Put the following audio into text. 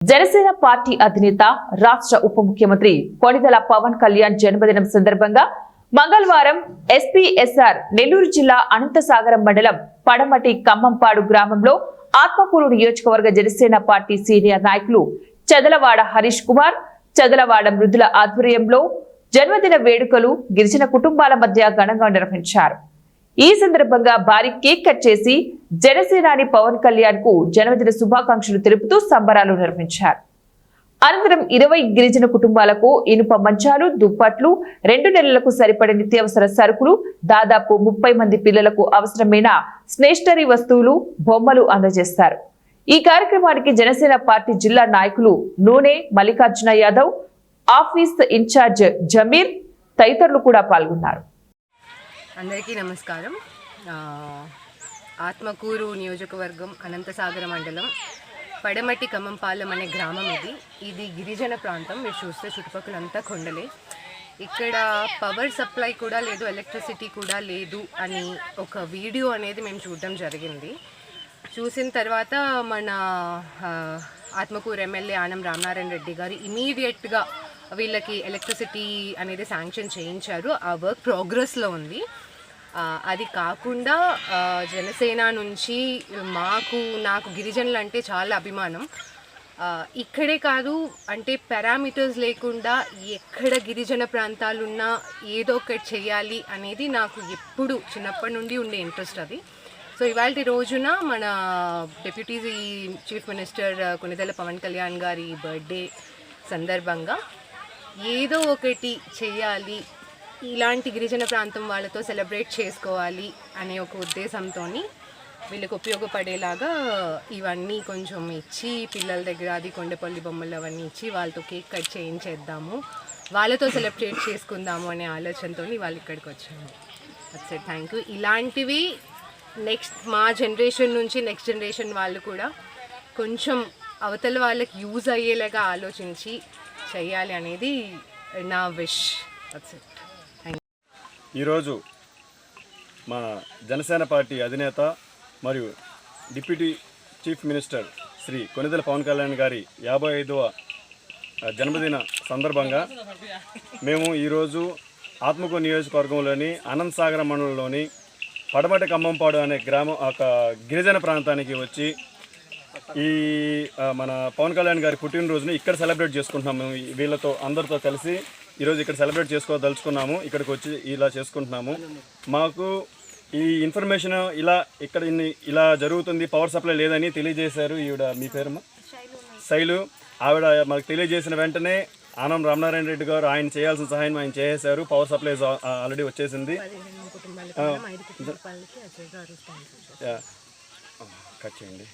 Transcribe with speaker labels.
Speaker 1: Janasena party అధినేత రాష్ట్ర ఉప ముఖ్యమంత్రి కొణిదెల పవన్ కళ్యాణ్ జన్మదినం సందర్భంగా మంగళవారం ఎస్పీఎస్ఆర్ నెల్లూరు జిల్లా అనంతసాగరం మండలం పడమటి కమ్మంపాడు గ్రామంలో ఆత్మకూరు నియోజకవర్గ జనసేన పార్టీ సీనియర్ నాయకులు చదలవాడ హరీష్ కుమార్, చదలవాడ మృదుల ఆధ్వర్యంలో జన్మదిన వేడుకలు గిరిజన కుటుంబాల మధ్య ఘనంగా నిర్వహించారు. ఈ సందర్భంగా భారీ కేక్ కట్ చేసి జనసేనాని పవన్ కళ్యాణ్ కు జన్మదిన శుభాకాంక్షలు తెలుపుతూ సంబరాలు నిర్వహించారు. అనంతరం 20 గిరిజన కుటుంబాలకు ఇనుప మంచాలు, దుప్పట్లు, 2 నెలలకు సరిపడే నిత్యావసర సరుకులు, దాదాపు 30 మంది పిల్లలకు అవసరమైన స్టేషనరీ వస్తువులు, బొమ్మలు అందజేస్తారు. ఈ కార్యక్రమానికి జనసేన పార్టీ జిల్లా నాయకులు నూనె మల్లికార్జున యాదవ్, ఆఫీస్ ఇన్ఛార్జ్ జమీర్ తదితరులు కూడా పాల్గొన్నారు.
Speaker 2: అందరికీ నమస్కారం. ఆత్మకూరు నియోజకవర్గం అనంతసాగర మండలం పడమటి కమ్మంపాలెం అనే గ్రామం ఇది గిరిజన ప్రాంతం. మీరు చూస్తే చుట్టుపక్కలంతా కొండలే. ఇక్కడ పవర్ సప్లై కూడా లేదు, ఎలక్ట్రిసిటీ కూడా లేదు అని ఒక వీడియో అనేది మేము చూడడం జరిగింది. చూసిన తర్వాత మన ఆత్మకూరు ఎమ్మెల్యే ఆనం రామనారాయణ రెడ్డి గారు ఇమీడియట్గా వీళ్ళకి ఎలక్ట్రిసిటీ అనేది శాంక్షన్ చేయించారు. ఆ వర్క్ ప్రోగ్రెస్లో ఉంది. అది కాకుండా జనసేన నుంచి నాకు గిరిజనులు అంటే చాలా అభిమానం. ఇక్కడే కాదు, అంటే పారామీటర్స్ లేకుండా ఎక్కడ గిరిజన ప్రాంతాలున్నా ఏదో ఒకటి చేయాలి అనేది నాకు ఎప్పుడు చిన్నప్పటి నుండి ఉండే ఇంట్రెస్ట్ అది. సో ఇవాళ రోజున మన deputy chief minister Konidela Pawan Kalyan గారి బర్త్డే సందర్భంగా ఏదో ఒకటి చేయాలి, ఇలాంటి గిరిజన ప్రాంతం వాళ్ళతో సెలబ్రేట్ చేసుకోవాలి అనే ఒక ఉద్దేశంతో వీళ్ళకి ఉపయోగపడేలాగా ఇవన్నీ కొంచెం ఇచ్చి, పిల్లల దగ్గర అది కొండపల్లి బొమ్మలు అవన్నీ ఇచ్చి వాళ్ళతో కేక్ కట్ చేయించేద్దాము, వాళ్ళతో సెలబ్రేట్ చేసుకుందాము అనే ఆలోచనతో వాళ్ళు ఇక్కడికి వచ్చాము. అచ్చే థ్యాంక్ యూ. ఇలాంటివి నెక్స్ట్ మా జనరేషన్ నుంచి నెక్స్ట్ జనరేషన్ వాళ్ళు కూడా కొంచెం అవతల వాళ్ళకి యూజ్ అయ్యేలాగా ఆలోచించి చేయాలి అనేది నా విష్. That's it.
Speaker 3: ఈరోజు మన జనసేన పార్టీ అధినేత మరియు deputy chief minister Shri Konidela Pawan Kalyan గారి 55వ జన్మదిన సందర్భంగా మేము ఈరోజు ఆత్మకూరు నియోజకవర్గంలోని అనంతసాగర మండలంలోని పడమటి కమ్మంపాడు అనే గ్రామం ఒక గిరిజన ప్రాంతానికి వచ్చి ఈ మన పవన్ కళ్యాణ్ గారి పుట్టినరోజుని ఇక్కడ సెలబ్రేట్ చేసుకుంటున్నాము. వీళ్ళతో అందరితో కలిసి ఈరోజు ఇక్కడ సెలబ్రేట్ చేసుకోదలుచుకున్నాము. ఇక్కడికి వచ్చి ఇలా చేసుకుంటున్నాము. మాకు ఈ ఇన్ఫర్మేషన్ ఇలా జరుగుతుంది, పవర్ సప్లై లేదని తెలియజేశారు. ఈవిడ మీ పేరు శైలు. ఆవిడ మాకు తెలియజేసిన వెంటనే ఆనం రామనారాయణ రెడ్డి గారు ఆయన చేయాల్సిన సహాయం ఆయన చేసేశారు. పవర్ సప్లై ఆల్రెడీ వచ్చేసింది. కట్ చేయండి.